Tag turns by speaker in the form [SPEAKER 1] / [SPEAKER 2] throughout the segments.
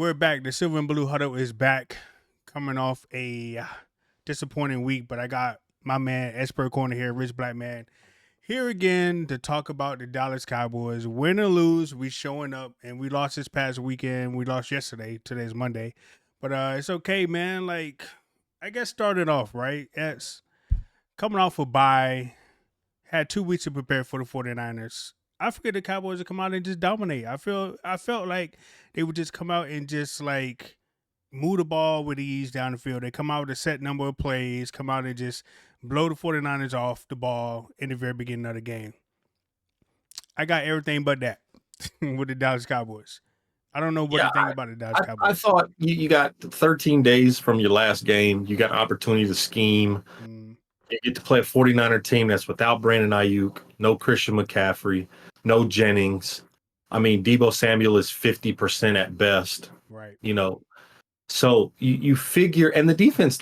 [SPEAKER 1] We're back. The Silver and Blue Huddle is back, coming off a disappointing week. But I got my man, expert corner here, Richblkman, here again to talk about the Dallas Cowboys. Win or lose, we showing up, and we lost this past weekend. We lost yesterday. Today's Monday, but it's okay, man. Like I guess started off right. It's coming off a bye. Had 2 weeks to prepare for the 49ers. I figured the Cowboys would come out and just dominate. I felt like they would just come out and just like move the ball with ease down the field. They come out with a set number of plays, come out and just blow the 49ers off the ball in the very beginning of the game. I got everything but that with the Dallas Cowboys. I don't know what to think about the Dallas Cowboys.
[SPEAKER 2] I thought you got 13 days from your last game. You got an opportunity to scheme. You get to play a 49er team that's without Brandon Ayuk, no Christian McCaffrey, no Jennings. I mean, Deebo Samuel is 50% at best.
[SPEAKER 1] Right.
[SPEAKER 2] You know, so you figure, and the defense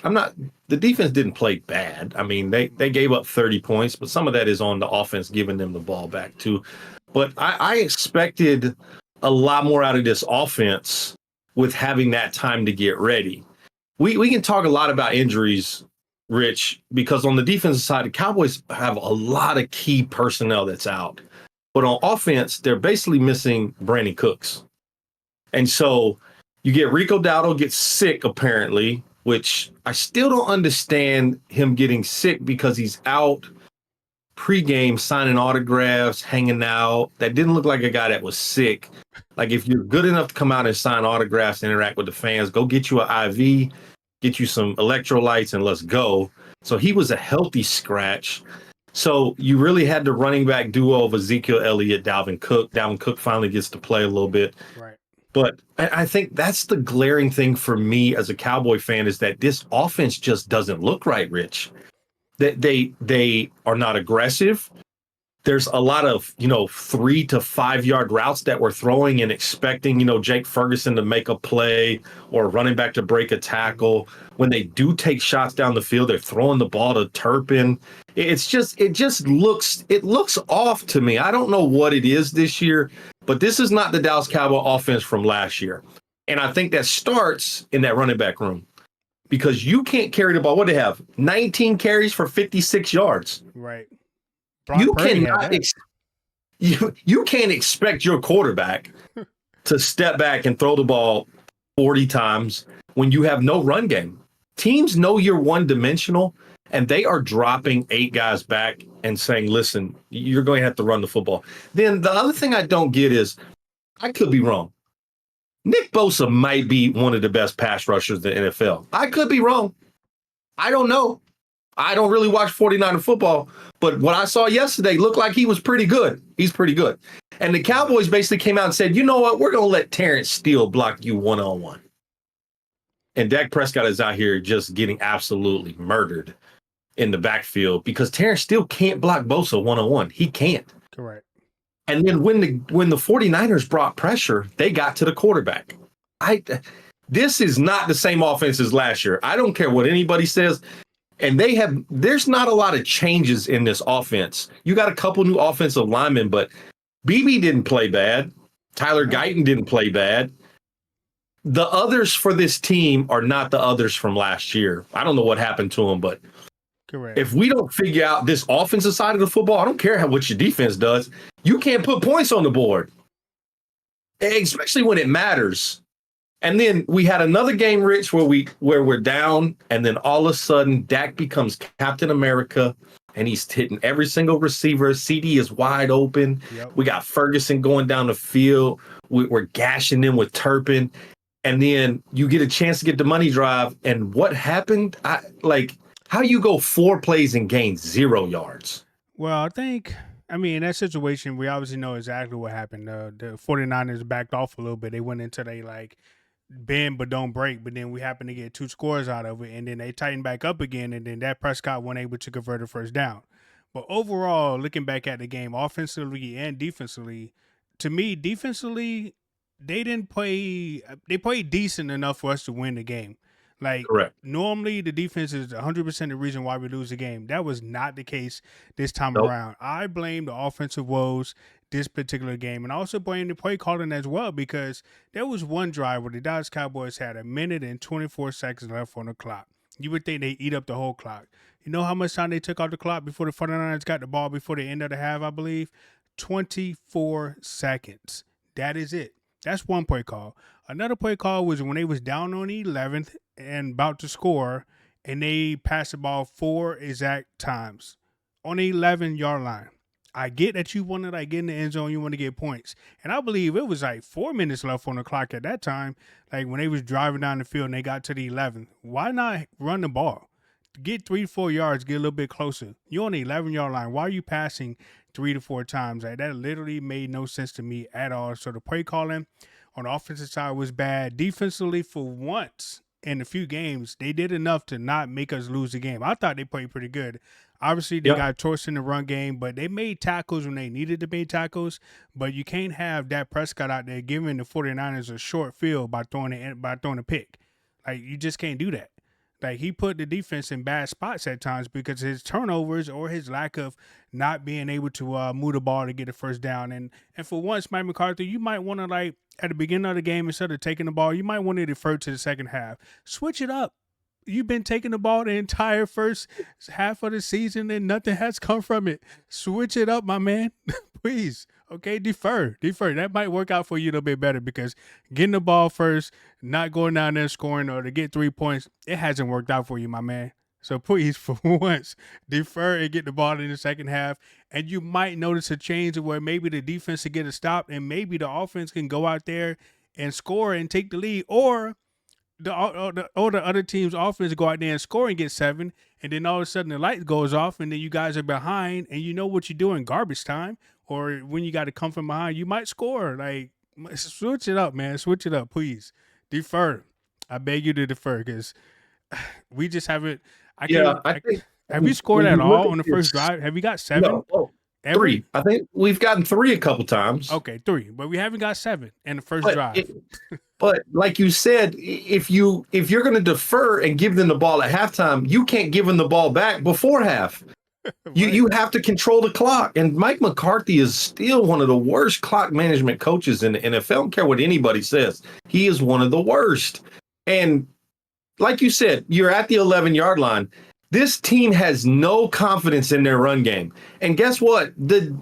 [SPEAKER 2] didn't play bad. I mean, they gave up 30 points, but some of that is on the offense giving them the ball back too. But I expected a lot more out of this offense with having that time to get ready. We can talk a lot about injuries, Rich, because on the defensive side, the Cowboys have a lot of key personnel that's out. But on offense, they're basically missing Brandon Cooks. And so you get Rico Dowdle gets sick, apparently, which I still don't understand him getting sick because he's out pregame signing autographs, hanging out. That didn't look like a guy that was sick. Like, if you're good enough to come out and sign autographs and interact with the fans, go get you an IV, get you some electrolytes, and let's go. So he was a healthy scratch. So you really had the running back duo of Ezekiel Elliott, Dalvin Cook. Dalvin Cook finally gets to play a little bit.
[SPEAKER 1] Right.
[SPEAKER 2] But I think that's the glaring thing for me as a Cowboy fan is that this offense just doesn't look right, Rich. That they are not aggressive. There's a lot of, 3 to 5 yard routes that we're throwing and expecting, Jake Ferguson to make a play or running back to break a tackle. When they do take shots down the field, they're throwing the ball to Turpin. It just looks off to me. I don't know what it is this year, but this is not the Dallas Cowboy offense from last year. And I think that starts in that running back room because you can't carry the ball. What do they have? 19 carries for 56 yards.
[SPEAKER 1] Right.
[SPEAKER 2] You cannot you can't expect your quarterback to step back and throw the ball 40 times when you have no run game. Teams know you're one-dimensional, and they are dropping 8 guys back and saying, listen, you're going to have to run the football. Then the other thing I don't get is, I could be wrong. Nick Bosa might be one of the best pass rushers in the NFL. I could be wrong. I don't know. I don't really watch 49er football, but what I saw yesterday looked like he was pretty good. He's pretty good. And the Cowboys basically came out and said, you know what? We're going to let Terrence Steele block you one-on-one. And Dak Prescott is out here just getting absolutely murdered in the backfield because Terrence Steele can't block Bosa one-on-one. He can't.
[SPEAKER 1] Correct.
[SPEAKER 2] And then when the 49ers brought pressure, they got to the quarterback. This is not the same offense as last year. I don't care what anybody says. And there's not a lot of changes in this offense. You got a couple new offensive linemen, but BB didn't play bad. Tyler Guyton didn't play bad. The others for this team are not the others from last year. I don't know what happened to them, but
[SPEAKER 1] correct.
[SPEAKER 2] If we don't figure out this offensive side of the football, I don't care what your defense does. You can't put points on the board, especially when it matters. And then we had another game, Rich, where we're down, and then all of a sudden Dak becomes Captain America, and he's hitting every single receiver. CD is wide open.
[SPEAKER 1] Yep. We
[SPEAKER 2] got Ferguson going down the field. We're gashing them with Turpin, and then you get a chance to get the money drive. And what happened? How you go 4 plays and gain 0 yards?
[SPEAKER 1] Well, I mean, in that situation, we obviously know exactly what happened. The 49ers backed off a little bit. They went into bend but don't break, but then we happened to get 2 scores out of it, and then they tightened back up again, and then Dak Prescott wasn't able to convert a first down. But overall, looking back at the game, offensively and defensively, to me, defensively, they played decent enough for us to win the game.
[SPEAKER 2] Correct.
[SPEAKER 1] Normally the defense is 100% the reason why we lose the game. That was not the case this time
[SPEAKER 2] Nope.
[SPEAKER 1] around. I blame the offensive woes. this particular game. And I also blame the play calling as well, because there was one drive where the Dallas Cowboys had a minute and 24 seconds left on the clock. You would think they eat up the whole clock. You know how much time they took off the clock before the 49ers got the ball before the end of the half, I believe? 24 seconds. That is it. That's one play call. Another play call was when they was down on the 11th and about to score, and they passed the ball 4 exact times on the 11-yard line. I get that you want to like get in the end zone, you want to get points. And I believe it was like 4 minutes left on the clock at that time, like when they was driving down the field and they got to the 11th. Why not run the ball? Get 3-4 yards, get a little bit closer. You're on the 11-yard line. Why are you passing 3 to 4 times? Like, that literally made no sense to me at all. So the play calling on the offensive side was bad. Defensively, for once in a few games, they did enough to not make us lose the game. I thought they played pretty good. Obviously, they got torched in the run game, but they made tackles when they needed to make tackles. But you can't have Dak Prescott out there giving the 49ers a short field by throwing a pick. Like, you just can't do that. Like, he put the defense in bad spots at times because of his turnovers or his lack of not being able to move the ball to get a first down. And for once, Mike McCarthy, you might want to, like, at the beginning of the game, instead of taking the ball, you might want to defer to the second half. Switch it up. You've been taking the ball the entire first half of the season and nothing has come from it. Switch it up, my man. Please. Okay, defer. That might work out for you a little bit better, because getting the ball first, not going down there scoring or to get 3 points, it hasn't worked out for you, my man. So please, for once, defer and get the ball in the second half. And you might notice a change where maybe the defense will get a stop and maybe the offense can go out there and score and take the lead, or the other team's offense go out there and score and get 7, and then all of a sudden the light goes off and then you guys are behind and you know what you're doing garbage time, or when you got to come from behind, you might score. Like, switch it up, man. Switch it up, please. Defer. I beg you to defer, because we just haven't. I think. Have you scored at all on the first drive? Have you got 7?
[SPEAKER 2] No, 3. I think we've gotten 3 a couple times.
[SPEAKER 1] Okay, 3, but we haven't got 7 in the first drive.
[SPEAKER 2] But like you said, if you're going to defer and give them the ball at halftime, you can't give them the ball back before half. Right. You have to control the clock. And Mike McCarthy is still one of the worst clock management coaches in the NFL. I don't care what anybody says. He is one of the worst. And like you said, you're at the 11-yard line. This team has no confidence in their run game. And guess what? The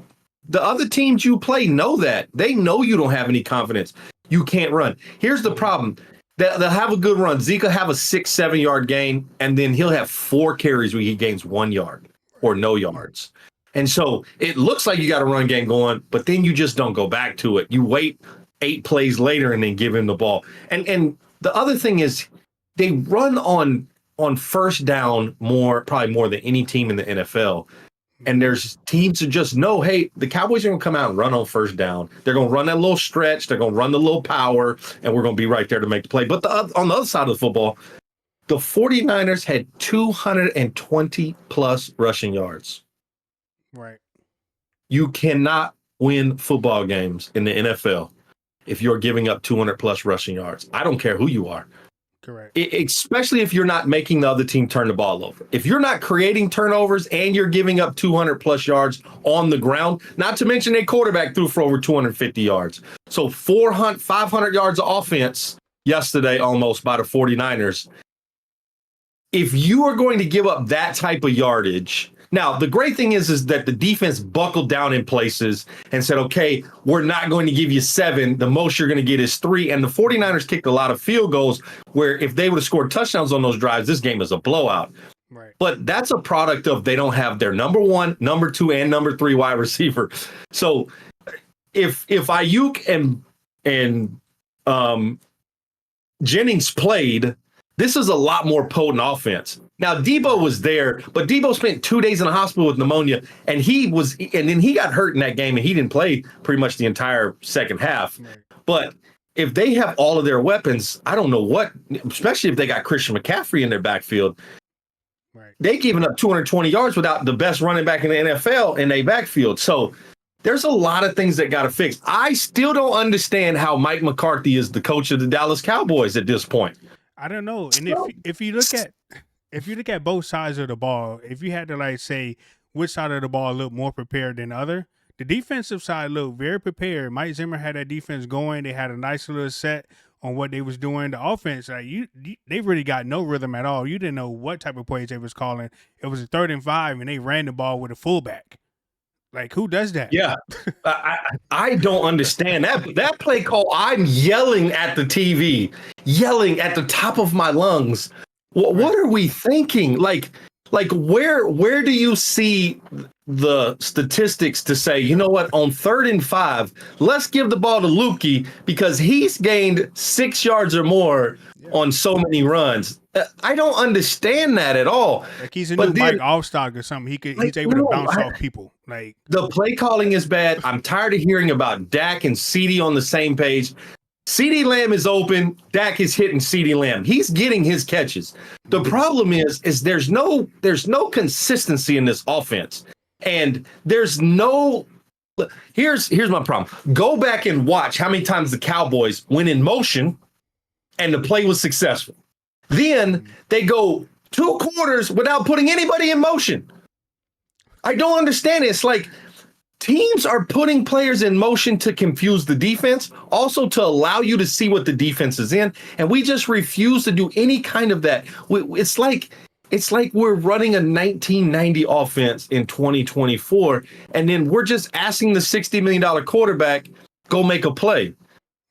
[SPEAKER 2] other teams you play know that. They know you don't have any confidence. You can't run. Here's the problem. They'll have a good run. Zeke will have a 6-7 yard gain, and then he'll have 4 carries where he gains 1 yard or no yards. And so it looks like you got a run game going, but then you just don't go back to it. You wait 8 plays later and then give him the ball. And the other thing is they run on first down probably more than any team in the NFL. And there's teams that just know, hey, the Cowboys are going to come out and run on first down. They're going to run that little stretch. They're going to run the little power, and we're going to be right there to make the play. But on the other side of the football, the 49ers had 220-plus rushing yards.
[SPEAKER 1] Right. You
[SPEAKER 2] cannot win football games in the NFL if you're giving up 200-plus rushing yards. I don't care who you are.
[SPEAKER 1] Correct.
[SPEAKER 2] Especially if you're not making the other team turn the ball over. If you're not creating turnovers and you're giving up 200-plus yards on the ground, not to mention a quarterback threw for over 250 yards. So 500 yards of offense yesterday almost by the 49ers. If you are going to give up that type of yardage, now the great thing is that the defense buckled down in places and said, okay, we're not going to give you 7. The most you're going to get is 3. And the 49ers kicked a lot of field goals where if they would have scored touchdowns on those drives, this game is a blowout.
[SPEAKER 1] Right. But
[SPEAKER 2] that's a product of they don't have their number 1, number 2, and number 3 wide receiver. So if Ayuk and Jennings played, this is a lot more potent offense. Now, Debo was there, but Debo spent 2 days in the hospital with pneumonia, and then he got hurt in that game, and he didn't play pretty much the entire second half. Right. But if they have all of their weapons, I don't know what, especially if they got Christian McCaffrey in their backfield. Right. They giving up 220 yards without the best running back in the NFL in their backfield. So there's a lot of things that got to fix. I still don't understand how Mike McCarthy is the coach of the Dallas Cowboys at this point.
[SPEAKER 1] I don't know. And if you look at both sides of the ball, if you had to like say which side of the ball looked more prepared than the other, The defensive side looked very prepared. Mike Zimmer had that defense going. They had a nice little set on what they was doing. The offense, like they really got no rhythm at all. You didn't know what type of plays they was calling. It was a 3rd and 5, and they ran the ball with a fullback. Like, who does that?
[SPEAKER 2] Yeah, I don't understand that play call. I'm yelling at the TV, yelling at the top of my lungs. What are we thinking? Like where do you see the statistics to say, you know what, on 3rd and 5, let's give the ball to Lukey because he's gained 6 yards or more on so many runs. I don't understand that at all.
[SPEAKER 1] Like he's a new Mike Allstock or something. He's able to bounce off people. Like
[SPEAKER 2] the play calling is bad. I'm tired of hearing about Dak and CeeDee on the same page. CeeDee Lamb is open. Dak is hitting CeeDee Lamb. He's getting his catches. The problem is there's no consistency in this offense. And there's no here's my problem. Go back and watch how many times the Cowboys went in motion and the play was successful. Then they go 2 quarters without putting anybody in motion. I don't understand it. It's like teams are putting players in motion to confuse the defense, also to allow you to see what the defense is in, and we just refuse to do any kind of that. It's like we're running a 1990 offense in 2024, and then we're just asking the $60 million quarterback go make a play.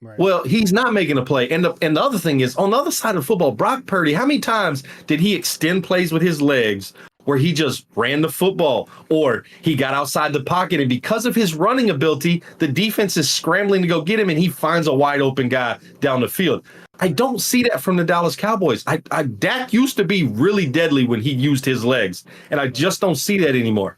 [SPEAKER 2] Right. Well, he's not making a play. And the other thing is, on the other side of football, Brock Purdy, how many times did he extend plays with his legs where he just ran the football or he got outside the pocket, and because of his running ability, the defense is scrambling to go get him and he finds a wide open guy down the field? I don't see that from the Dallas Cowboys. Dak used to be really deadly when he used his legs, and I just don't see that anymore.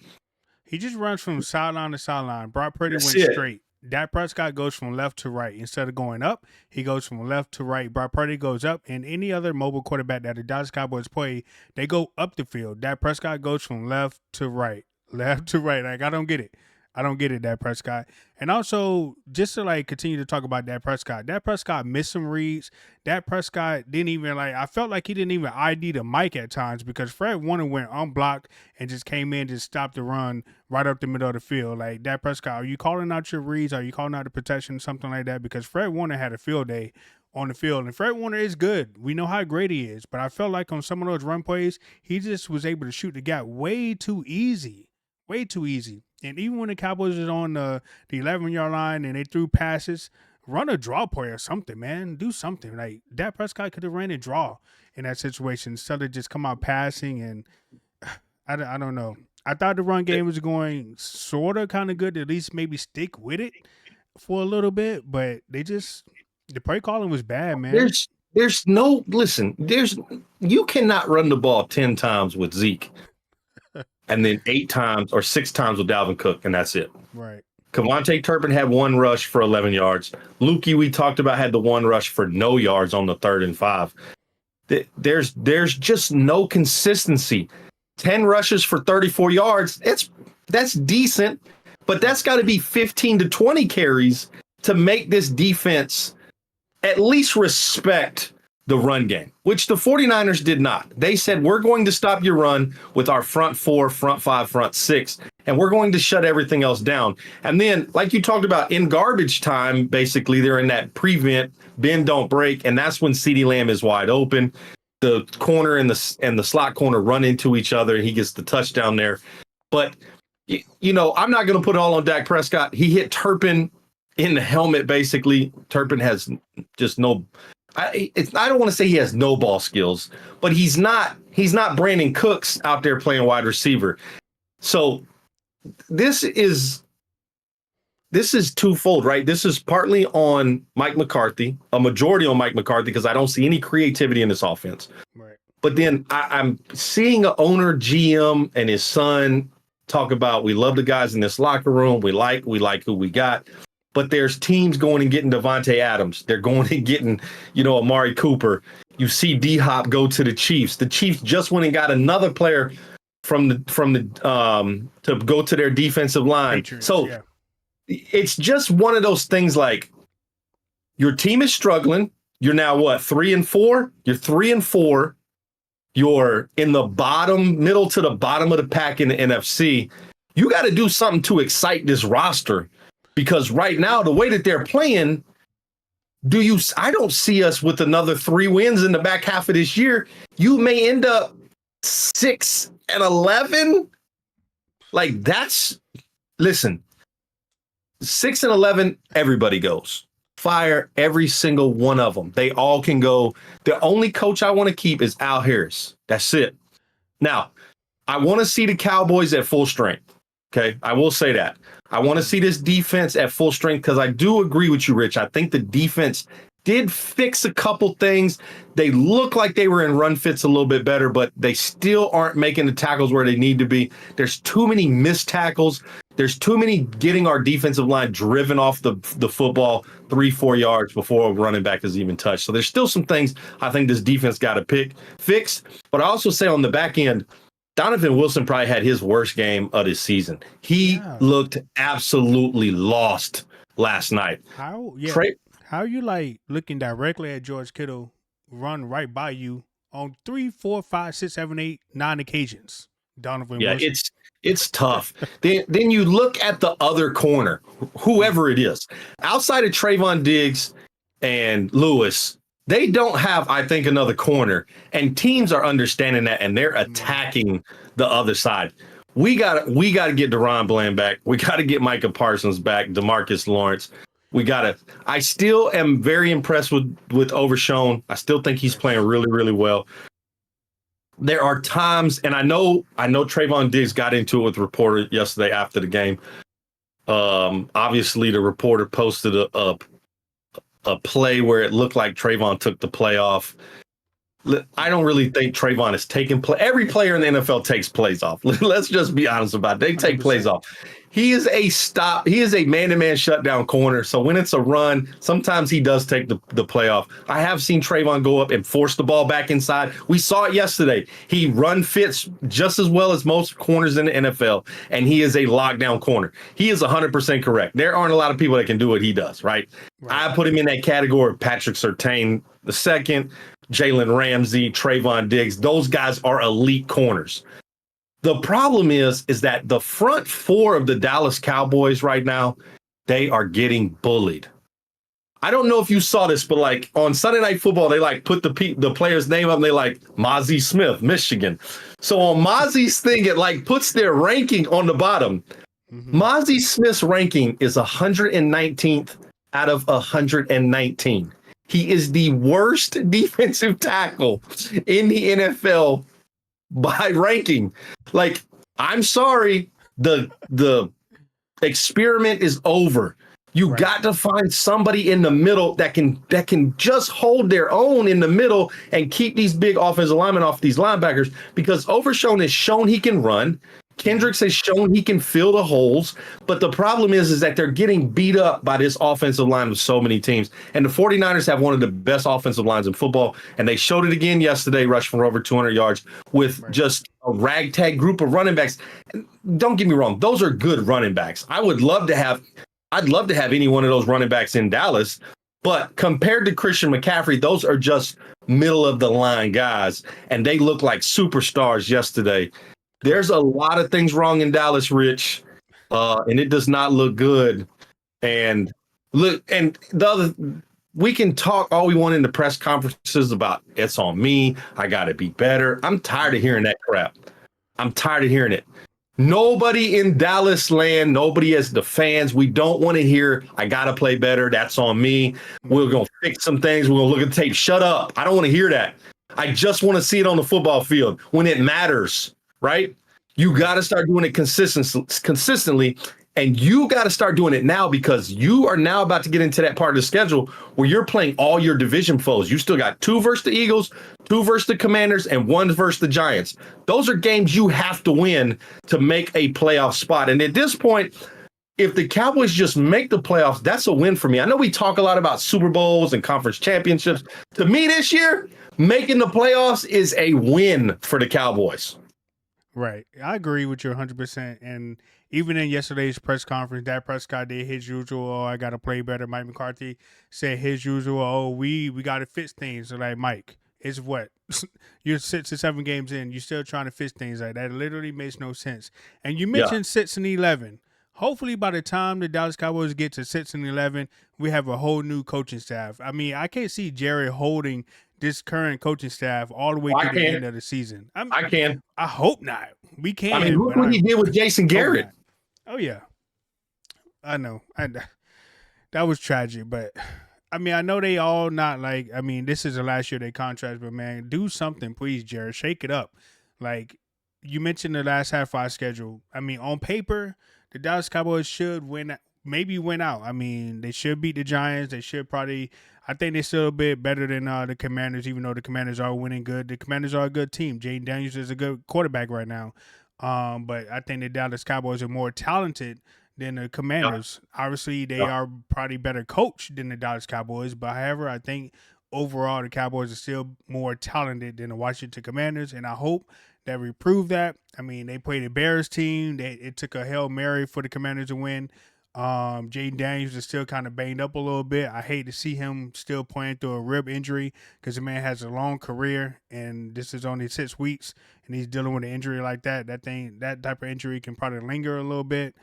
[SPEAKER 1] He just runs from sideline to sideline. Brock Purdy went straight. Dak Prescott goes from left to right. Instead of going up, he goes from left to right. Brock Purdy goes up, and any other mobile quarterback that the Dallas Cowboys play, they go up the field. Dak Prescott goes from left to right. Left to right. Like, I don't get it. I don't get it, Dak Prescott. And also, just to like continue to talk about Dak Prescott missed some reads. Dak Prescott didn't even I felt like he didn't even ID the mic at times because Fred Warner went unblocked and just came in, just stopped the run right up the middle of the field. Like, Dak Prescott, are you calling out your reads? Are you calling out the protection? Something like that? Because Fred Warner had a field day on the field, and Fred Warner is good. We know how great he is, but I felt like on some of those run plays, he just was able to shoot the gap way too easy. Way too easy. And even when the Cowboys was on the 11-yard line and they threw passes, run a draw play or something, man. Do something. Like, Dak Prescott could have ran a draw in that situation instead of just come out passing. And I don't know. I thought the run game was going sort of kind of good to at least maybe stick with it for a little bit. But the play calling was bad, man.
[SPEAKER 2] You cannot run the ball 10 times with Zeke. And then 8 times or 6 times with Dalvin Cook, and that's it.
[SPEAKER 1] Right.
[SPEAKER 2] Kevontae Turpin had 1 rush for 11 yards. Lukey, we talked about, had the 1 rush for no yards on the 3rd and 5. There's just no consistency. 10 rushes for 34 yards. That's decent, but that's got to be 15 to 20 carries to make this defense at least respect the run game, which the 49ers did not. They said, we're going to stop your run with our front 4, front 5, front 6, and we're going to shut everything else down. And then, like you talked about, in garbage time, basically, they're in that prevent, bend, don't break, and that's when CeeDee Lamb is wide open. The corner and the slot corner run into each other, and he gets the touchdown there. But, I'm not going to put it all on Dak Prescott. He hit Turpin in the helmet, basically. Turpin has just no... I don't want to say he has no ball skills, but he's not Brandon Cooks out there playing wide receiver. So this is twofold, right? This is partly on Mike McCarthy, a majority on Mike McCarthy, because I don't see any creativity in this offense. Right. But then I'm seeing an owner, GM, and his son talk about, we love the guys in this locker room. We like who we got. But there's teams going and getting Devontae Adams. They're going and getting, Amari Cooper. You see D-Hop go to the Chiefs. The Chiefs just went and got another player from the to go to their defensive line. Patriots, so It's just one of those things, like, your team is struggling. You're now 3-4? You're 3-4. You're in the middle to the bottom of the pack in the NFC. you got to do something to excite this roster, because right now, the way that they're playing, I don't see us with another 3 wins in the back half of this year. You may end up 6-11. Like, listen, 6-11, everybody goes. Fire every single one of them. They all can go. The only coach I want to keep is Al Harris. That's it. Now, I want to see the Cowboys at full strength. Okay, I will say that. I want to see this defense at full strength, because I do agree with you, Rich. I think the defense did fix a couple things. They look like they were in run fits a little bit better, but they still aren't making the tackles where they need to be. There's too many missed tackles. There's too many getting our defensive line driven off the football 3-4 yards before a running back is even touched. So there's still some things I think this defense got to fix. But I also say on the back end, Donovan Wilson probably had his worst game of this season. He looked absolutely lost last night.
[SPEAKER 1] How are you like looking directly at George Kittle run right by you on 3, 4, 5, 6, 7, 8, 9 occasions? Donovan Wilson.
[SPEAKER 2] It's tough. then you look at the other corner, whoever it is, outside of Trayvon Diggs and Lewis. They don't have, I think, another corner, and teams are understanding that, and they're attacking the other side. We got to get DaRon Bland back. We got to get Micah Parsons back, DeMarcus Lawrence. I still am very impressed with Overshown. I still think he's playing really, really well. There are times, and I know Trayvon Diggs got into it with the reporter yesterday after the game. Obviously, the reporter posted a play where it looked like Trayvon took the play off. I don't really think Trayvon is taking play. Every player in the NFL takes plays off. Let's just be honest about it. They take 100%. Plays off. He is a stop. He is a man-to-man shutdown corner. So when it's a run, sometimes he does take the play off. I have seen Trayvon go up and force the ball back inside. We saw it yesterday. He run fits just as well as most corners in the NFL, and he is a lockdown corner. He is 100% correct. There aren't a lot of people that can do what he does, right? I put him in that category of Patrick Surtain the second, Jalen Ramsey, Trayvon Diggs. Those guys are elite corners. The problem is that the front 4 of the Dallas Cowboys right now, they are getting bullied. I don't know if you saw this, but like on Sunday Night Football, they like put the player's name up and they like Mozzie Smith, Michigan. So on Mozzie's thing, it like puts their ranking on the bottom. Mozzie Smith's ranking is 119th out of 119. He is the worst defensive tackle in the NFL by ranking. Like, I'm sorry, the experiment is over. You got to find somebody in the middle that can just hold their own in the middle and keep these big offensive linemen off these linebackers, because Overshown has shown he can run. Kendricks has shown he can fill the holes, but the problem is that they're getting beat up by this offensive line with so many teams. And the 49ers have one of the best offensive lines in football, and they showed it again yesterday, rushing for over 200 yards with just a ragtag group of running backs. And don't get me wrong, those are good running backs. I'd love to have any one of those running backs in Dallas, but compared to Christian McCaffrey, those are just middle of the line guys, and they look like superstars yesterday. There's a lot of things wrong in Dallas, Rich, and it does not look good. And look, and we can talk all we want in the press conferences about it's on me, I got to be better. I'm tired of hearing that crap. I'm tired of hearing it. Nobody in Dallas land, nobody as the fans, we don't want to hear, I got to play better, that's on me. We're going to fix some things. We're going to look at the tape. Shut up. I don't want to hear that. I just want to see it on the football field when it matters. Right? You got to start doing it consistently, and you got to start doing it now, because you are now about to get into that part of the schedule where you're playing all your division foes. You still got 2 versus the Eagles, 2 versus the Commanders, and 1 versus the Giants. Those are games you have to win to make a playoff spot. And at this point, if the Cowboys just make the playoffs, that's a win for me. I know we talk a lot about Super Bowls and conference championships. To me this year, making the playoffs is a win for the Cowboys.
[SPEAKER 1] Right. I agree with you 100%. And even in yesterday's press conference, Dak Prescott did his usual, I got to play better. Mike McCarthy said his usual, we got to fix things. So like, Mike, It's what you're 6 or 7 games in. You're still trying to fix things like that. It literally makes no sense. And you
[SPEAKER 2] Yeah,
[SPEAKER 1] mentioned 6-11. Hopefully, by the time the Dallas Cowboys get to 6-11, we have a whole new coaching staff. I mean, I can't see Jerry holding this current coaching staff all the way
[SPEAKER 2] I
[SPEAKER 1] through the
[SPEAKER 2] can.
[SPEAKER 1] end of the season.
[SPEAKER 2] I can.
[SPEAKER 1] I hope not. We
[SPEAKER 2] I mean,
[SPEAKER 1] can,
[SPEAKER 2] look
[SPEAKER 1] but
[SPEAKER 2] what
[SPEAKER 1] I
[SPEAKER 2] he did with Jason
[SPEAKER 1] hope
[SPEAKER 2] Garrett.
[SPEAKER 1] not. Oh yeah, I know. That was tragic, but I mean, I know they all not like. I mean, this is the last year of their contracts, but man, do something, please, Jared. Shake it up. Like you mentioned, the last half five schedule. I mean, on paper, the Dallas Cowboys should win. Maybe win out. I mean, they should beat the Giants. They should probably. I think they're still a bit better than the Commanders, even though the Commanders are winning good. The Commanders are a good team. Jaden Daniels is a good quarterback right now. But I think the Dallas Cowboys are more talented than the
[SPEAKER 2] Yeah,
[SPEAKER 1] Commanders. Obviously, they
[SPEAKER 2] yeah,
[SPEAKER 1] are probably better coached than the Dallas Cowboys. But however, I think overall the Cowboys are still more talented than the Washington Commanders, and I hope that we prove that. I mean, they played a Bears team. It took a Hail Mary for the Commanders to win. Jaden Daniels is still kind of banged up a little bit. I hate to see him still playing through a rib injury because the man has a long career and this is only 6 weeks and he's dealing with an injury like that. That type of injury can probably linger a little bit.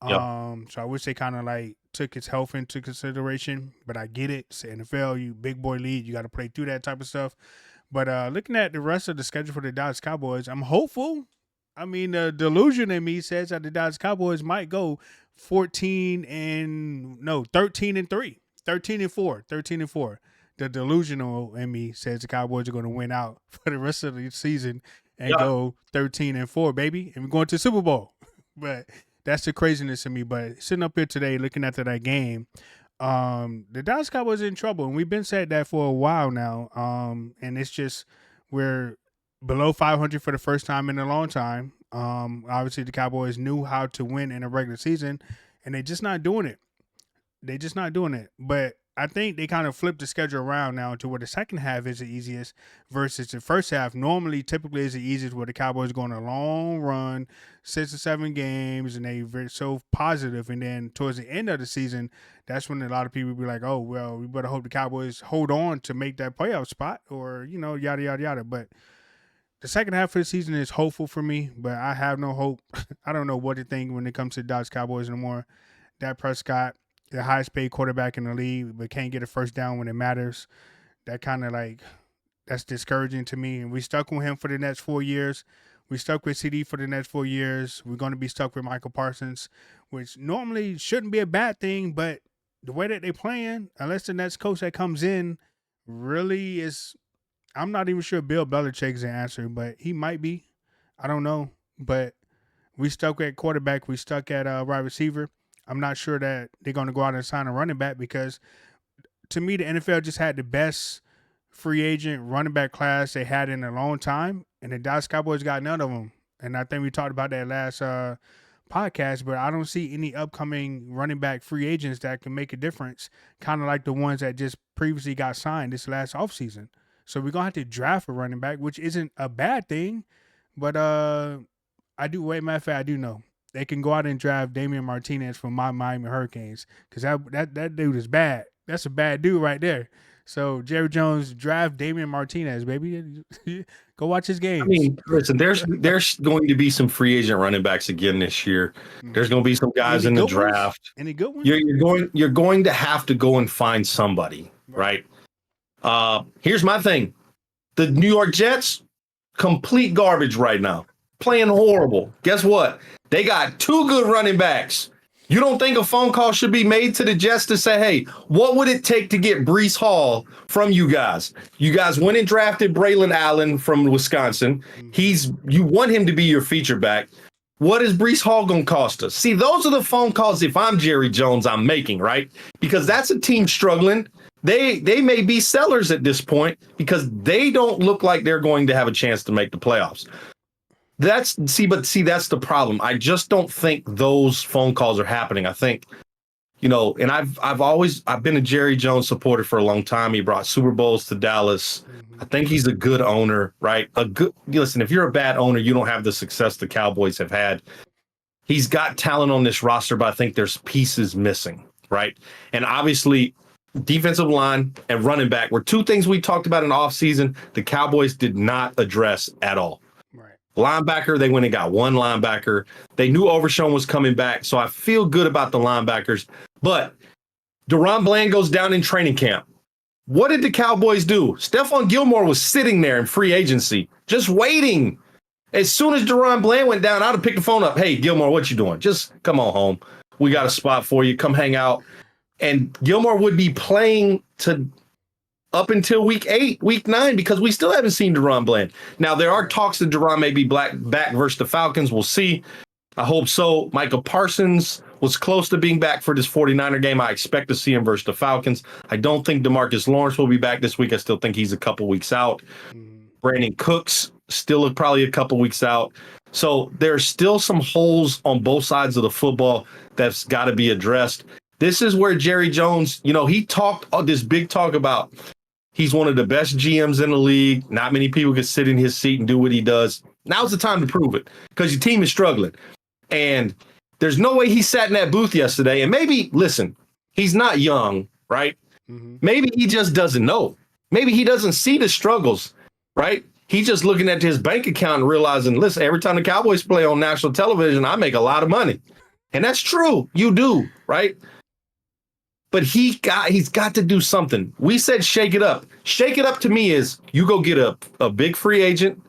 [SPEAKER 2] yeah.
[SPEAKER 1] So I wish they kind of like took his health into consideration, but I get it. It's the NFL, you big boy league, you got to play through that type of stuff. But looking at the rest of the schedule for the Dallas Cowboys, I'm hopeful. I mean, the delusion in me says that the Dallas Cowboys might go 13-3, 13-4, 13-4. The delusional in me says the Cowboys are going to win out for the rest of the season and
[SPEAKER 2] Yeah.
[SPEAKER 1] go 13-4, baby, and we're going to the Super Bowl. But that's the craziness in me. But sitting up here today, looking at that game, the Dallas Cowboys are in trouble, and we've been saying that for a while now. And it's just we're below 500 for the first time in a long time. Obviously the Cowboys knew how to win in a regular season, and they're just not doing it. They just not doing it. But I think they kind of flipped the schedule around now to where the second half is the easiest versus the first half. Normally, typically, is the easiest where the Cowboys go on a long run, 6 or 7 games, and they very so positive. And then towards the end of the season, that's when a lot of people be like, "Oh, well, we better hope the Cowboys hold on to make that playoff spot," or yada yada yada. But the second half of the season is hopeful for me, but I have no hope. I don't know what to think when it comes to the Dallas Cowboys anymore. Dak Prescott, the highest paid quarterback in the league, but can't get a first down when it matters. That kind of like that's discouraging to me. And we stuck with him for the next 4 years. We stuck with CD for the next 4 years. We're going to be stuck with Michael Parsons, which normally shouldn't be a bad thing, but the way that they're playing, unless the next coach that comes in really is, I'm not even sure Bill Belichick's the answer, but he might be. I don't know, but we stuck at quarterback. We stuck at wide receiver. I'm not sure that they're going to go out and sign a running back because to me, the NFL just had the best free agent running back class they had in a long time, and the Dallas Cowboys got none of them. And I think we talked about that last podcast, but I don't see any upcoming running back free agents that can make a difference, kind of like the ones that just previously got signed this last offseason. So we're going to have to draft a running back, which isn't a bad thing, but I do. Wait, matter of fact, I do know they can go out and draft Damian Martinez from my Miami Hurricanes because that dude is bad. That's a bad dude right there. So Jerry Jones draft Damian Martinez, baby. Go watch his
[SPEAKER 2] I
[SPEAKER 1] games.
[SPEAKER 2] mean, listen, there's going to be some free agent running backs again this year. There's going to be some guys
[SPEAKER 1] Any
[SPEAKER 2] in the
[SPEAKER 1] good ones?
[SPEAKER 2] draft.
[SPEAKER 1] Any good ones?
[SPEAKER 2] You're going to have to go and find somebody,
[SPEAKER 1] Right.
[SPEAKER 2] right? Here's my thing. The New York Jets, complete garbage right now. Playing horrible. Guess what? They got two good running backs. You don't think a phone call should be made to the Jets to say, hey, what would it take to get Brees Hall from you guys? You guys went and drafted Braylon Allen from Wisconsin. You want him to be your feature back. What is Brees Hall going to cost us? See, those are the phone calls, if I'm Jerry Jones, I'm making, right? Because that's a team struggling. They may be sellers at this point because they don't look like they're going to have a chance to make the playoffs. That's the problem. I just don't think those phone calls are happening. I think, and I've been a Jerry Jones supporter for a long time. He brought Super Bowls to Dallas. I think he's a good owner, right? Listen, if you're a bad owner, you don't have the success the Cowboys have had. He's got talent on this roster, but I think there's pieces missing, right? And obviously, defensive line and running back were two things we talked about in the offseason the Cowboys did not address at all.
[SPEAKER 1] Right.
[SPEAKER 2] Linebacker, they went and got one linebacker. They knew Overshown was coming back, so I feel good about the linebackers. But Deron Bland goes down in training camp. What did the Cowboys do? Stephon Gilmore was sitting there in free agency, just waiting. As soon as Deron Bland went down, I'd have picked the phone up. Hey, Gilmore, what you doing? Just come on home. We got a spot for you. Come hang out. And Gilmore would be playing to up until week 8, week 9, because we still haven't seen Deron Bland. Now, there are talks that Deron may be back versus the Falcons. We'll see. I hope so. Michael Parsons was close to being back for this 49er game. I expect to see him versus the Falcons. I don't think DeMarcus Lawrence will be back this week. I still think he's a couple weeks out. Brandon Cooks still probably a couple weeks out. So there's still some holes on both sides of the football that's got to be addressed. This is where Jerry Jones, he talked this big talk about he's one of the best GMs in the league. Not many people can sit in his seat and do what he does. Now's the time to prove it because your team is struggling. And there's no way he sat in that booth yesterday. And maybe, listen, he's not young, right? Mm-hmm. Maybe he just doesn't know. Maybe he doesn't see the struggles, right? He's just looking at his bank account and realizing, listen, every time the Cowboys play on national television, I make a lot of money. And that's true. You do, right? But he's got to do something. We said shake it up. Shake it up to me is you go get a big free agent.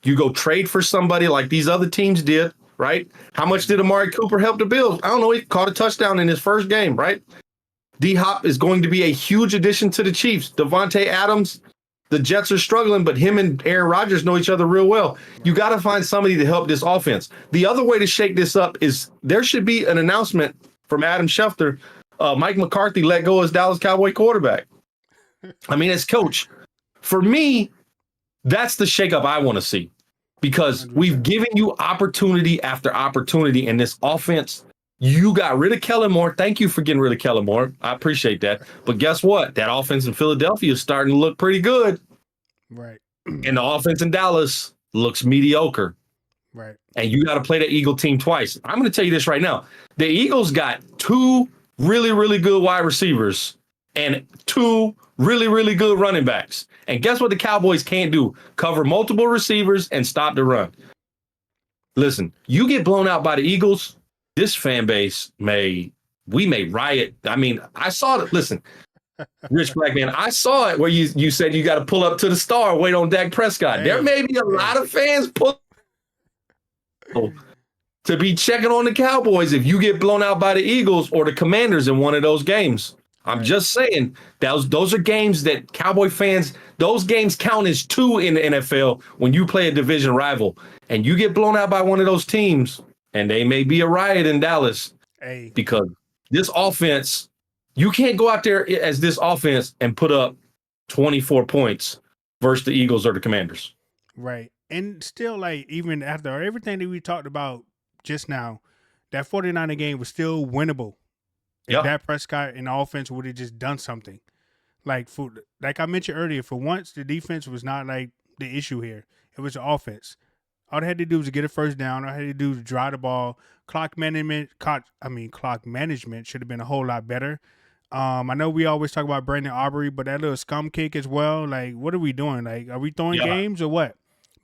[SPEAKER 2] You go trade for somebody like these other teams did, right? How much did Amari Cooper help the Bills? I don't know. He caught a touchdown in his first game, right? D-Hop is going to be a huge addition to the Chiefs. Devontae Adams, the Jets are struggling, but him and Aaron Rodgers know each other real well. You got to find somebody to help this offense. The other way to shake this up is there should be an announcement from Adam Schefter. Mike McCarthy let go as Dallas Cowboy quarterback. I mean, as coach. For me, that's the shakeup I want to see because we've given you opportunity after opportunity in this offense. You got rid of Kellen Moore. Thank you for getting rid of Kellen Moore. I appreciate that. But guess what? That offense in Philadelphia is starting to look pretty good.
[SPEAKER 1] Right.
[SPEAKER 2] And the offense in Dallas looks mediocre.
[SPEAKER 1] Right.
[SPEAKER 2] And you got to play the Eagle team twice. I'm going to tell you this right now. The Eagles got 2 really, really good wide receivers and 2 really, really good running backs. And guess what the Cowboys can't do? Cover multiple receivers and stop the run. Listen, you get blown out by the Eagles, this fan base may riot. I mean, I saw it. Listen, Richblkman, I saw it where you said you got to pull up to the star, wait on Dak Prescott. Hey, there may be a lot of fans to be checking on the Cowboys if you get blown out by the Eagles or the Commanders in one of those games. I'm just saying those are games that Cowboy fans, those games count as 2 in the NFL when you play a division rival and you get blown out by one of those teams, and they may be a riot in Dallas because this offense, you can't go out there as this offense and put up 24 points versus the Eagles or the Commanders.
[SPEAKER 1] Right. And still, like, even after everything that we talked about just now, that 49er game was still winnable. If Dak Prescott and the offense would have just done something. Like I mentioned earlier, for once, the defense was not like the issue here. It was the offense. All they had to do was get a first down. All they had to do was drive the ball. Clock management should have been a whole lot better. I know we always talk about Brandon Aubrey, but that little scum kick as well. Like, what are we doing? Like, are we throwing games or what?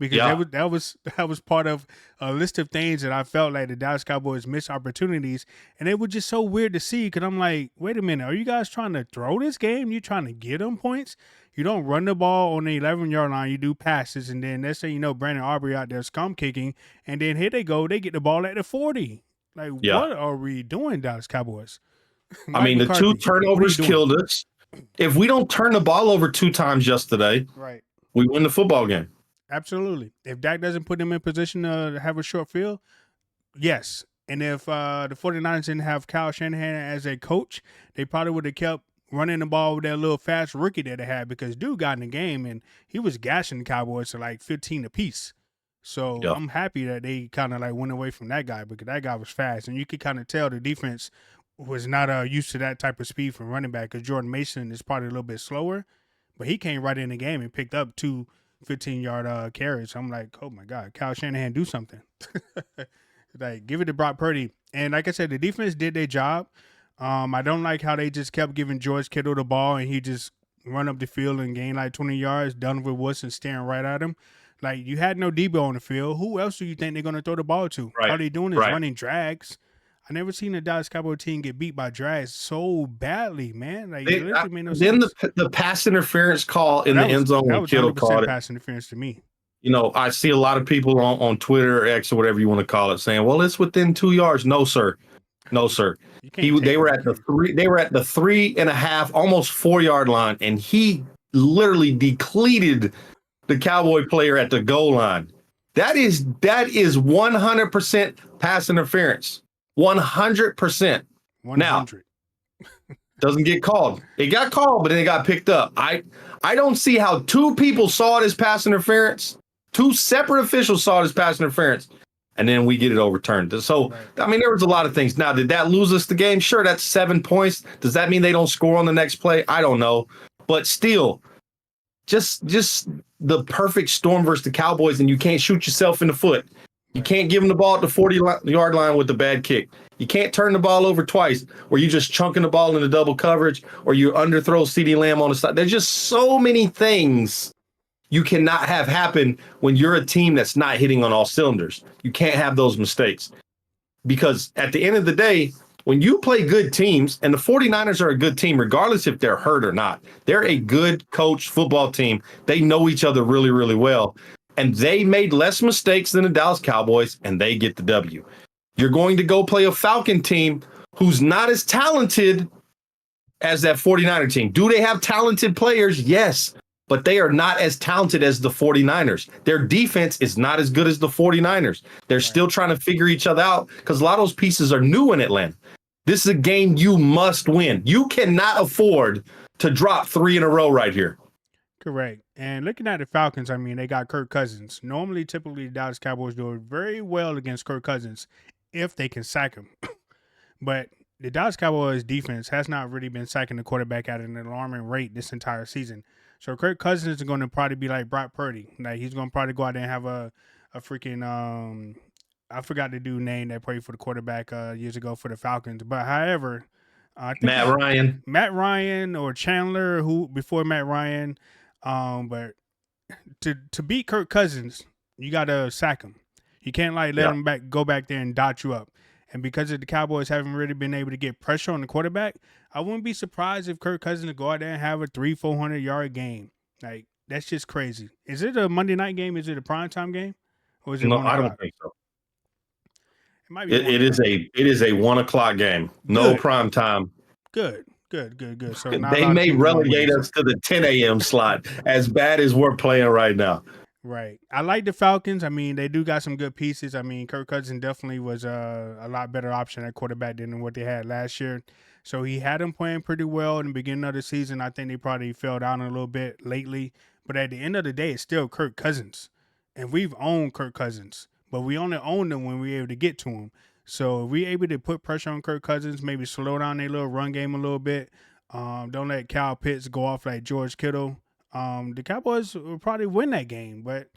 [SPEAKER 1] Because that was part of a list of things that I felt like the Dallas Cowboys missed opportunities, and it was just so weird to see. Because I'm like, wait a minute, are you guys trying to throw this game? You trying to get them points? You don't run the ball on the 11-yard line. You do passes, and then let's say Brandon Aubrey out there scum kicking, and then here they go, they get the ball at the 40. Like, what are we doing, Dallas Cowboys?
[SPEAKER 2] I mean, McCarthy, the 2 turnovers killed us. If we don't turn the ball over 2 times yesterday,
[SPEAKER 1] right,
[SPEAKER 2] we win the football game.
[SPEAKER 1] Absolutely. If Dak doesn't put them in position to have a short field, yes. And if the 49ers didn't have Kyle Shanahan as a coach, they probably would have kept running the ball with that little fast rookie that they had because dude got in the game and he was gashing the Cowboys to like 15 apiece. So I'm happy that they kind of like went away from that guy because that guy was fast. And you could kind of tell the defense was not used to that type of speed from running back because Jordan Mason is probably a little bit slower, but he came right in the game and picked up 2 15-yard carries. I'm like, oh my God, Kyle Shanahan, do something. Like, give it to Brock Purdy. And like I said, the defense did their job. I don't like how they just kept giving George Kittle the ball and he just run up the field and gain like 20 yards. Donovan Wilson staring right at him. Like, you had no Debo on the field. Who else do you think they're going to throw the ball to?
[SPEAKER 2] Right.
[SPEAKER 1] All they doing is
[SPEAKER 2] Right.
[SPEAKER 1] running drags. I never seen a Dallas Cowboys team get beat by drags so badly, man. Like, it literally made no
[SPEAKER 2] Then
[SPEAKER 1] sense.
[SPEAKER 2] the pass interference call in the end zone
[SPEAKER 1] That
[SPEAKER 2] when
[SPEAKER 1] was
[SPEAKER 2] Kittle
[SPEAKER 1] 100%
[SPEAKER 2] caught it.
[SPEAKER 1] pass interference to me.
[SPEAKER 2] You know, I see a lot of people on Twitter or X or whatever you want to call it saying, "Well, it's within 2 yards." No, sir. No, sir.
[SPEAKER 1] You can't take
[SPEAKER 2] They were
[SPEAKER 1] that,
[SPEAKER 2] at the
[SPEAKER 1] man.
[SPEAKER 2] three. They were at the 3.5, almost 4 yard line, and he literally decleated the Cowboy player at the goal line. That is 100% pass interference. 100%. Now,
[SPEAKER 1] 100.
[SPEAKER 2] doesn't get called. It got called, but then it got picked up. I don't see how two people saw it as pass interference. Two separate officials saw it as pass interference, and then we get it overturned. So,
[SPEAKER 1] Right.
[SPEAKER 2] I mean, there was a lot of things. Now, did that lose us the game? Sure, that's 7 points. Does that mean they don't score on the next play? I don't know. But still, just the perfect storm versus the Cowboys, and you can't shoot yourself in the foot. You can't give them the ball at the 40-yard line with the bad kick. You can't turn the ball over twice, or you're just chunking the ball into double coverage, or you underthrow CeeDee Lamb on the side. There's just so many things you cannot have happen when you're a team that's not hitting on all cylinders. You can't have those mistakes. Because at the end of the day, when you play good teams, and the 49ers are a good team, regardless if they're hurt or not, they're a good coached football team. They know each other really, really well. And they made less mistakes than the Dallas Cowboys, and they get the W. You're going to go play a Falcon team who's not as talented as that 49er team. Do they have talented players? Yes, but they are not as talented as the 49ers. Their defense is not as good as the 49ers. They're still trying to figure each other out because a lot of those pieces are new in Atlanta. This is a game you must win. You cannot afford to drop 3 in a row right here.
[SPEAKER 1] Correct. And looking at the Falcons, I mean, they got Kirk Cousins. Normally, typically, the Dallas Cowboys do very well against Kirk Cousins if they can sack him. But the Dallas Cowboys defense has not really been sacking the quarterback at an alarming rate this entire season. So Kirk Cousins is going to probably be like Brock Purdy. Like, he's going to probably go out there and have a freaking I forgot the dude name that played for the quarterback years ago for the Falcons. But however, I think Matt Ryan or Chandler, who before Matt Ryan. But to beat Kirk Cousins, you gotta sack him. You can't like let him go back there and dot you up. And because of the Cowboys haven't really been able to get pressure on the quarterback, I wouldn't be surprised if Kirk Cousins go out there and have a 300-400 yard game. Like, that's just crazy. Is it a Monday night game? Is it a primetime game? Or is it
[SPEAKER 2] No,
[SPEAKER 1] 1
[SPEAKER 2] I
[SPEAKER 1] o'clock?
[SPEAKER 2] don't think so.
[SPEAKER 1] It might be
[SPEAKER 2] It is a 1 o'clock game. No prime time.
[SPEAKER 1] Good. So not
[SPEAKER 2] They may relegate us to the 10 a.m. slot as bad as we're playing right now.
[SPEAKER 1] Right. I like the Falcons. I mean, they do got some good pieces. I mean, Kirk Cousins definitely was a lot better option at quarterback than what they had last year. So he had them playing pretty well in the beginning of the season. I think they probably fell down a little bit lately. But at the end of the day, it's still Kirk Cousins. And we've owned Kirk Cousins. But we only own them when we're able to get to him. So if we're able to put pressure on Kirk Cousins, maybe slow down their little run game a little bit. Don't let Kyle Pitts go off like George Kittle. The Cowboys will probably win that game, but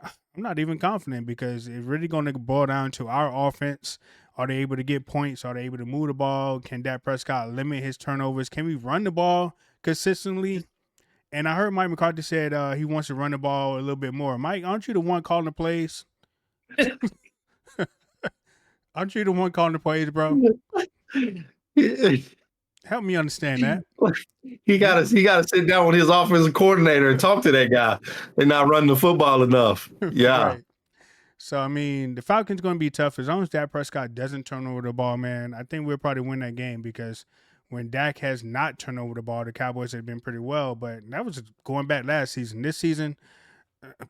[SPEAKER 1] I'm not even confident because it's really going to boil down to our offense. Are they able to get points? Are they able to move the ball? Can Dak Prescott limit his turnovers? Can we run the ball consistently? And I heard Mike McCarthy said he wants to run the ball a little bit more. Mike, aren't you the one calling the plays? Aren't you the one calling the plays, bro? Help me understand that.
[SPEAKER 2] He gotta sit down with his offensive coordinator and talk to that guy. They're not running the football enough. Yeah.
[SPEAKER 1] Right. So I mean, the Falcons going to be tough as long as Dak Prescott doesn't turn over the ball, man. I think we'll probably win that game because when Dak has not turned over the ball, the Cowboys have been pretty well. But that was going back last season. This season,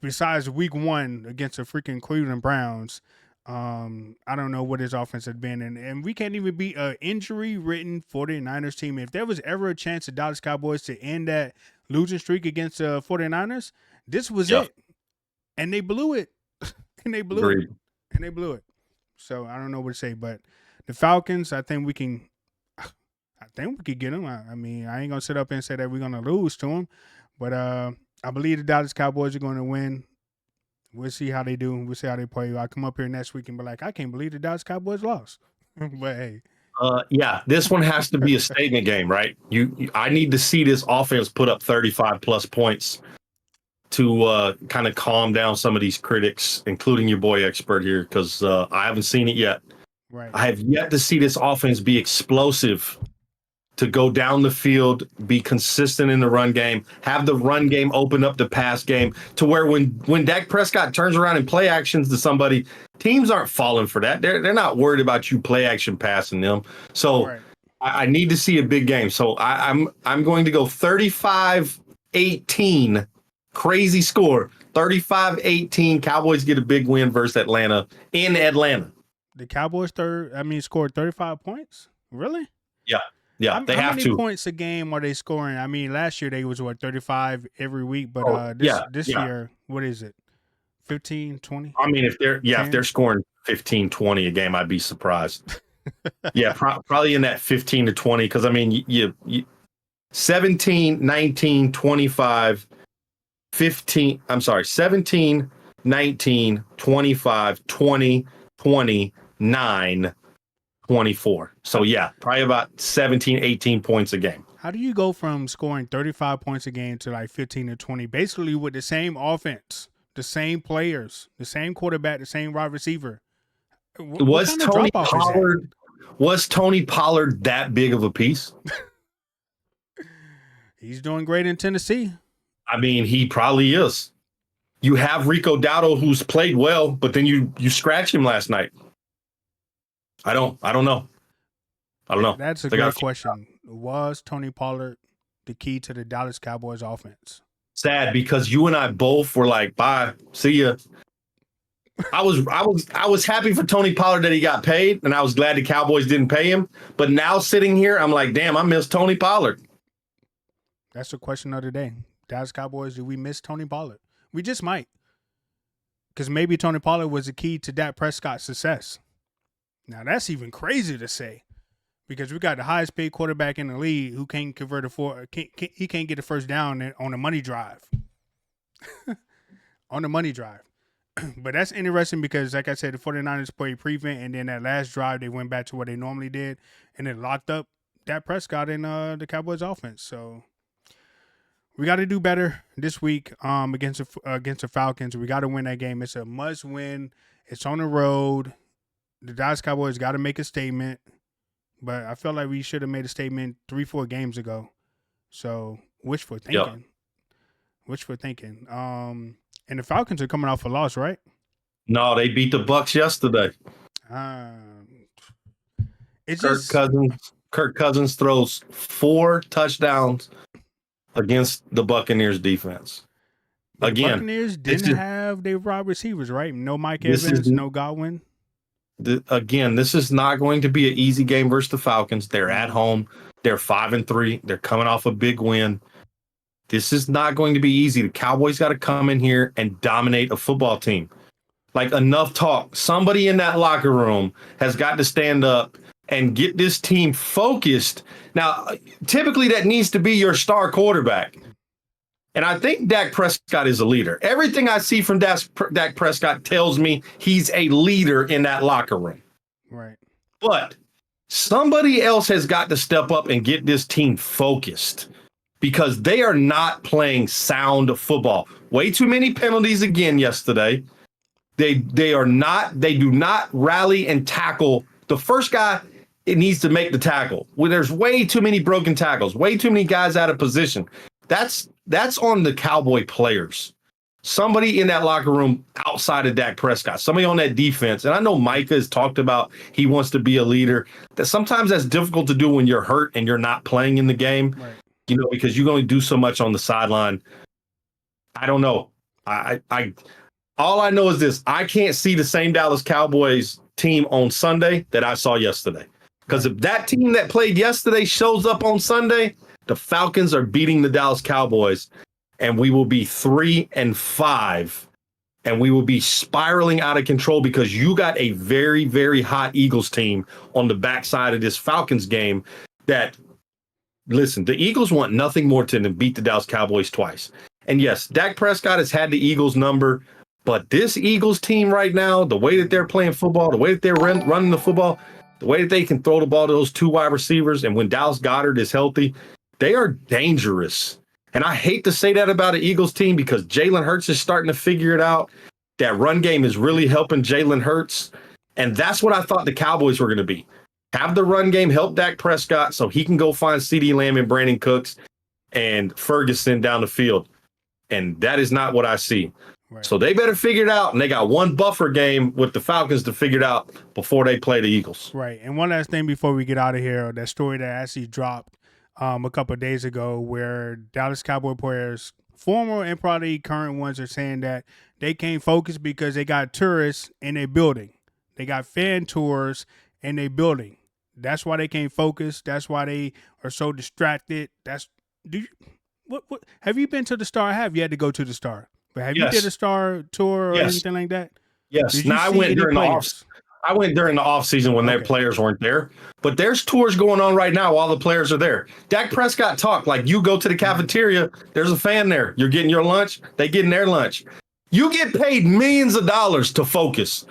[SPEAKER 1] besides week 1 against the freaking Cleveland Browns, I don't know what his offense had been. And we can't even beat an injury-ridden 49ers team. If there was ever a chance of Dallas Cowboys to end that losing streak against the 49ers, this was it. And they blew it. And they blew it. So I don't know what to say. But the Falcons, I think we can get them. I mean, I ain't going to sit up and say that we're going to lose to them. But I believe the Dallas Cowboys are going to win. We'll see how they do. We'll see how they play. I come up here next week and be like, I can't believe the Dallas Cowboys lost. But hey,
[SPEAKER 2] Yeah, this one has to be a statement game, right? I need to see this offense put up 35 plus points to kind of calm down some of these critics, including your boy expert here, because I haven't seen it yet.
[SPEAKER 1] Right.
[SPEAKER 2] I have yet to see this offense be explosive, to go down the field, be consistent in the run game, have the run game open up the pass game to where when Dak Prescott turns around and play actions to somebody, teams aren't falling for that. They're not worried about you play action passing them. So
[SPEAKER 1] Right.
[SPEAKER 2] I need to see a big game. So I'm going to go 35-18. Crazy score. 35-18. Cowboys get a big win versus Atlanta in Atlanta.
[SPEAKER 1] The Cowboys scored 35 points. Really?
[SPEAKER 2] Yeah. Yeah, they
[SPEAKER 1] how
[SPEAKER 2] have
[SPEAKER 1] many
[SPEAKER 2] to.
[SPEAKER 1] points a game are they scoring? I mean, last year they was 35 every week, but
[SPEAKER 2] Oh,
[SPEAKER 1] this
[SPEAKER 2] yeah.
[SPEAKER 1] year, what is it? 15, 20?
[SPEAKER 2] I mean, if they're scoring 15, 20 a game, I'd be surprised. Yeah, probably in that 15 to 20, because I mean, you 17, 19, 25, 15, I'm sorry, 17, 19, 25, 20, 29, 24. So yeah, probably about 17, 18 points a game.
[SPEAKER 1] How do you go from scoring 35 points a game to like 15 to 20, basically with the same offense, the same players, the same quarterback, the same wide receiver? What kind of drop off is that?
[SPEAKER 2] Was Tony Pollard that big of a piece?
[SPEAKER 1] He's doing great in Tennessee.
[SPEAKER 2] I mean, he probably is. You have Rico Dowdle, who's played well, but then you scratch him last night. I don't know.
[SPEAKER 1] That's a great question. Was Tony Pollard the key to the Dallas Cowboys offense?
[SPEAKER 2] Sad, because you and I both were like, bye, see ya. I was happy for Tony Pollard that he got paid, and I was glad the Cowboys didn't pay him. But now sitting here, I'm like, damn, I miss Tony Pollard.
[SPEAKER 1] That's the question of the day. Dallas Cowboys, do we miss Tony Pollard? We just might. Because maybe Tony Pollard was the key to Dak Prescott's success. Now, that's even crazy to say. Because we got the highest paid quarterback in the league who can't convert he can't get a first down on a money drive. On the money drive. But that's interesting because, like I said, the 49ers played prevent, and then that last drive, they went back to what they normally did, and it locked up Dak Prescott in the Cowboys offense. So we got to do better this week against the Falcons. We got to win that game. It's a must win. It's on the road. The Dallas Cowboys got to make a statement. But I felt like we should have made a statement 3-4 games ago. So wishful thinking. Yep. Wishful thinking. And the Falcons are coming off a loss, right?
[SPEAKER 2] No, they beat the Bucs yesterday. Kirk Cousins throws 4 touchdowns against the Buccaneers defense.
[SPEAKER 1] The Buccaneers didn't have their wide receivers, right? No Mike Evans, no Godwin.
[SPEAKER 2] This is not going to be an easy game versus the Falcons. They're at home. They're 5-3. They're coming off a big win. This is not going to be easy. The Cowboys got to come in here and dominate a football team. Like, enough talk. Somebody in that locker room has got to stand up and get this team focused. Now, typically that needs to be your star quarterback. And I think Dak Prescott is a leader. Everything I see from Dak Prescott tells me he's a leader in that locker room.
[SPEAKER 1] Right.
[SPEAKER 2] But somebody else has got to step up and get this team focused, because they are not playing sound football. Way too many penalties again yesterday. They do not rally and tackle. The first guy, it needs to make the tackle. Well, there's way too many broken tackles, way too many guys out of position. That's on the Cowboy players. Somebody in that locker room outside of Dak Prescott, somebody on that defense. And I know Micah has talked about he wants to be a leader. That sometimes that's difficult to do when you're hurt and you're not playing in the game. Right. Because you can only do so much on the sideline. I don't know. All I know is this: I can't see the same Dallas Cowboys team on Sunday that I saw yesterday. Because if that team that played yesterday shows up on Sunday, the Falcons are beating the Dallas Cowboys, and we will be 3-5, and we will be spiraling out of control because you got a very, very hot Eagles team on the backside of this Falcons game that, listen, the Eagles want nothing more than beat the Dallas Cowboys twice. And yes, Dak Prescott has had the Eagles number, but this Eagles team right now, the way that they're playing football, the way that they're running the football, the way that they can throw the ball to those two wide receivers, and when Dallas Goedert is healthy, they are dangerous. And I hate to say that about an Eagles team because Jalen Hurts is starting to figure it out. That run game is really helping Jalen Hurts. And that's what I thought the Cowboys were going to be. Have the run game help Dak Prescott so he can go find CeeDee Lamb and Brandon Cooks and Ferguson down the field. And that is not what I see. Right. So they better figure it out. And they got one buffer game with the Falcons to figure it out before they play the Eagles.
[SPEAKER 1] Right. And one last thing before we get out of here, that story that actually dropped a couple of days ago where Dallas Cowboy players, former and probably current ones, are saying that they can't focus because they got tourists in their building. They got fan tours in their building. That's why they can't focus. That's why they are so distracted. What have you been to the Star? I have yet to go to the Star. But have you did a Star tour or anything like that?
[SPEAKER 2] Yes. Now I went during the off season when their players weren't there. But there's tours going on right now while the players are there. Dak Prescott talked like you go to the cafeteria, there's a fan there. You're getting your lunch, they getting their lunch. You get paid millions of dollars to focus.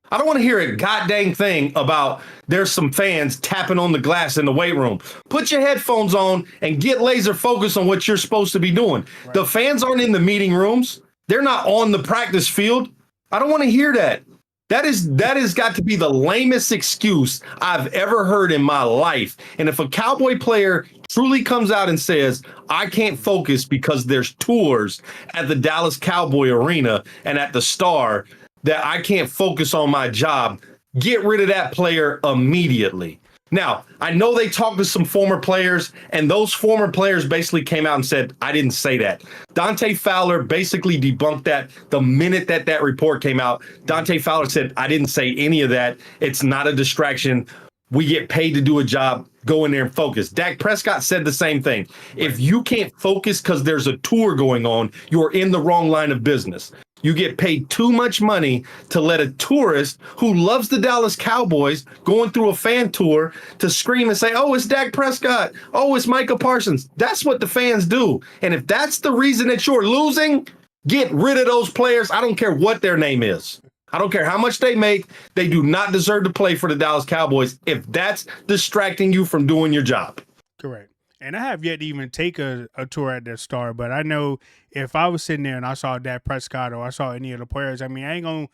[SPEAKER 2] I don't want to hear a goddamn thing about there's some fans tapping on the glass in the weight room. Put your headphones on and get laser focused on what you're supposed to be doing. Right. The fans aren't in the meeting rooms. They're not on the practice field. I don't want to hear that. That has got to be the lamest excuse I've ever heard in my life. And if a Cowboy player truly comes out and says, I can't focus because there's tours at the Dallas Cowboy Arena and at the Star, that I can't focus on my job, get rid of that player immediately. Now, I know they talked to some former players, and those former players basically came out and said, I didn't say that. Dante Fowler basically debunked that the minute that report came out. Dante Fowler said, I didn't say any of that. It's not a distraction. We get paid to do a job. Go in there and focus. Dak Prescott said the same thing. Right. If you can't focus because there's a tour going on, you're in the wrong line of business. You get paid too much money to let a tourist who loves the Dallas Cowboys going through a fan tour to scream and say, oh, it's Dak Prescott. Oh, it's Micah Parsons. That's what the fans do. And if that's the reason that you're losing, get rid of those players. I don't care what their name is. I don't care how much they make. They do not deserve to play for the Dallas Cowboys if that's distracting you from doing your job.
[SPEAKER 1] Correct. And I have yet to even take a tour at the Star, but I know if I was sitting there and I saw Dak Prescott or I saw any of the players, I mean, I ain't going to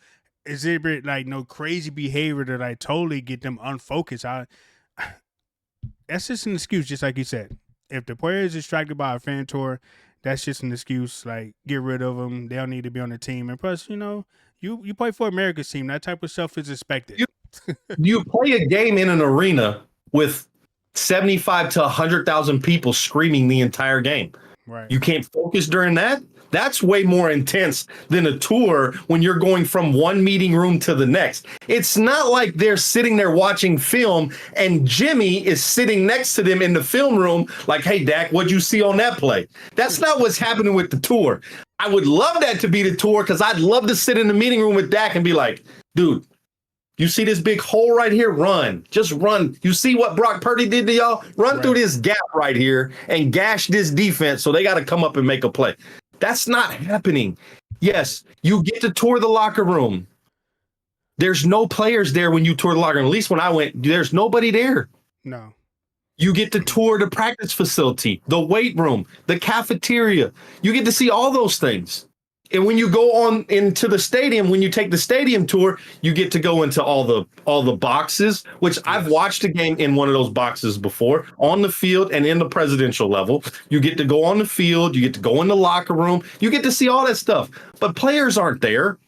[SPEAKER 1] exhibit like no crazy behavior that I totally get them unfocused. That's just an excuse, just like you said. If the player is distracted by a fan tour, that's just an excuse. Like, get rid of them. They don't need to be on the team. And plus, you play for America's team. That type of stuff is expected.
[SPEAKER 2] You play a game in an arena with 75 to 100,000 people screaming the entire game. Right. You can't focus during that. That's way more intense than a tour when you're going from one meeting room to the next. It's not like they're sitting there watching film and Jimmy is sitting next to them in the film room like, hey, Dak, what'd you see on that play? That's not what's happening with the tour. I would love that to be the tour because I'd love to sit in the meeting room with Dak and be like, dude, you see this big hole right here? Run. Just run. You see what Brock Purdy did to y'all? Run through this gap right here and gash this defense so they got to come up and make a play. That's not happening. Yes, you get to tour the locker room. There's no players there when you tour the locker room. At least when I went, there's nobody there.
[SPEAKER 1] No.
[SPEAKER 2] You get to tour the practice facility, the weight room, the cafeteria. You get to see all those things. And when you go on into the stadium, when you take the stadium tour, you get to go into all the boxes, which I've watched a game in one of those boxes before on the field and in the presidential level. You get to go on the field. You get to go in the locker room. You get to see all that stuff. But players aren't there.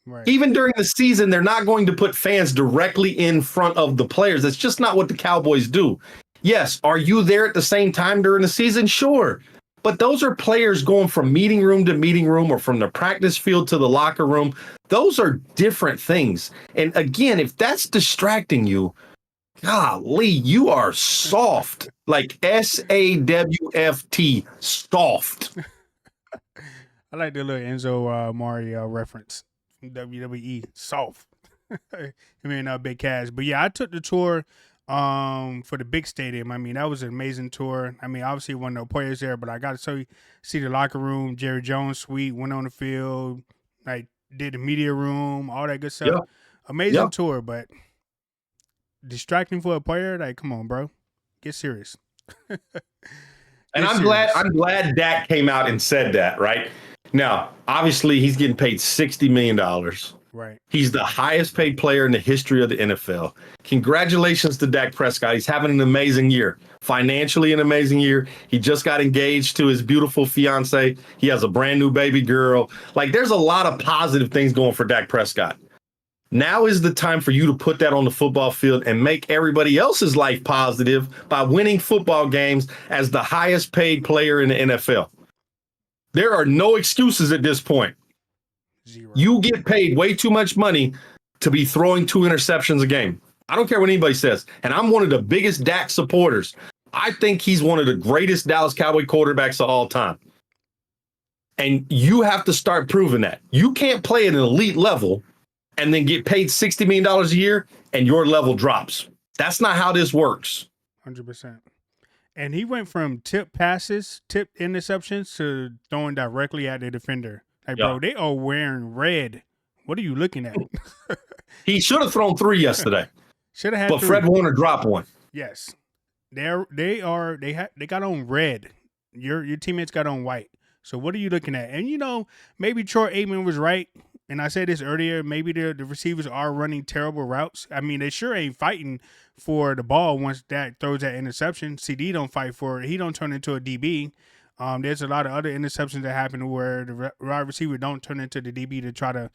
[SPEAKER 2] Right. Even during the season, they're not going to put fans directly in front of the players. That's just not what the Cowboys do. Yes, are you there at the same time during the season? Sure. But those are players going from meeting room to meeting room or from the practice field to the locker room. Those are different things. And again, if that's distracting you, golly, you are soft. Like SAWFT, soft.
[SPEAKER 1] I like the little Enzo Mario reference from WWE, soft. I mean, Big Cash. But yeah, I took the tour for the big stadium. I mean, that was an amazing tour. I mean, obviously wasn't no players there, but I got to see the locker room, Jerry Jones suite, went on the field, like did the media room, all that good stuff. Yeah. Amazing tour, but distracting for a player. Like, come on, bro, get serious.
[SPEAKER 2] And
[SPEAKER 1] Get
[SPEAKER 2] I'm glad
[SPEAKER 1] serious.
[SPEAKER 2] Dak came out and said that, right? Now, obviously he's getting paid $60 million.
[SPEAKER 1] Right.
[SPEAKER 2] He's the highest paid player in the history of the NFL. Congratulations to Dak Prescott. He's having an amazing year. Financially, an amazing year. He just got engaged to his beautiful fiance. He has a brand new baby girl. Like, there's a lot of positive things going for Dak Prescott. Now is the time for you to put that on the football field and make everybody else's life positive by winning football games as the highest paid player in the NFL. There are no excuses at this point.
[SPEAKER 1] Zero.
[SPEAKER 2] You get paid way too much money to be throwing 2 interceptions a game. I don't care what anybody says. And I'm one of the biggest Dak supporters. I think he's one of the greatest Dallas Cowboy quarterbacks of all time. And you have to start proving that. You can't play at an elite level and then get paid $60 million a year and your level drops. That's not how this works.
[SPEAKER 1] 100%. And he went from tip passes, tip interceptions to throwing directly at the defender. Like, bro, they are wearing red. What are you looking at?
[SPEAKER 2] He should have thrown 3 yesterday.
[SPEAKER 1] Should have had
[SPEAKER 2] But
[SPEAKER 1] 3.
[SPEAKER 2] Fred Warner dropped one.
[SPEAKER 1] Yes. They got on red. Your teammates got on white. So what are you looking at? And maybe Troy Aikman was right. And I said this earlier, maybe the receivers are running terrible routes. I mean, they sure ain't fighting for the ball once that throws that interception. CD don't fight for it. He don't turn into a DB. There's a lot of other interceptions that happen where the wide receiver don't turn into the DB to try to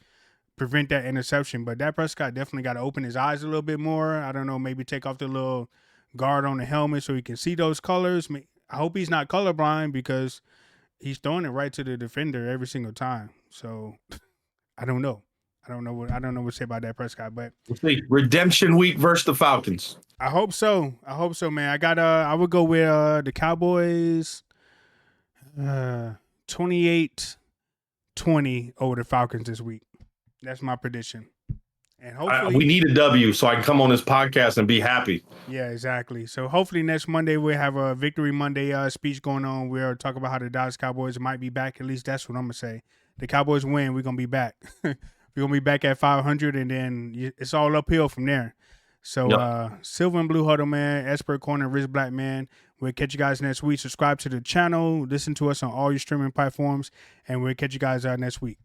[SPEAKER 1] prevent that interception. But Dak Prescott definitely got to open his eyes a little bit more. I don't know, maybe take off the little guard on the helmet so he can see those colors. I hope he's not colorblind because he's throwing it right to the defender every single time. So I don't know. I don't know what to say about Dak Prescott, but
[SPEAKER 2] We'll see. Redemption week versus the Falcons.
[SPEAKER 1] I hope so. Man. I would go with the Cowboys 28-20 over the Falcons this week. That's my prediction. And hopefully
[SPEAKER 2] we need a W so I can come on this podcast and be happy.
[SPEAKER 1] Yeah, exactly. So hopefully next Monday we'll have a Victory Monday speech going on. We'll talk about how the Dallas Cowboys might be back. At least that's what I'm going to say. The Cowboys win, we're going to be back. We're going to be back at 500, and then it's all uphill from there. So Silver and Blue Huddle, man, Expert Corner, Richblkman. We'll catch you guys next week. Subscribe to the channel. Listen to us on all your streaming platforms, and we'll catch you guys next week.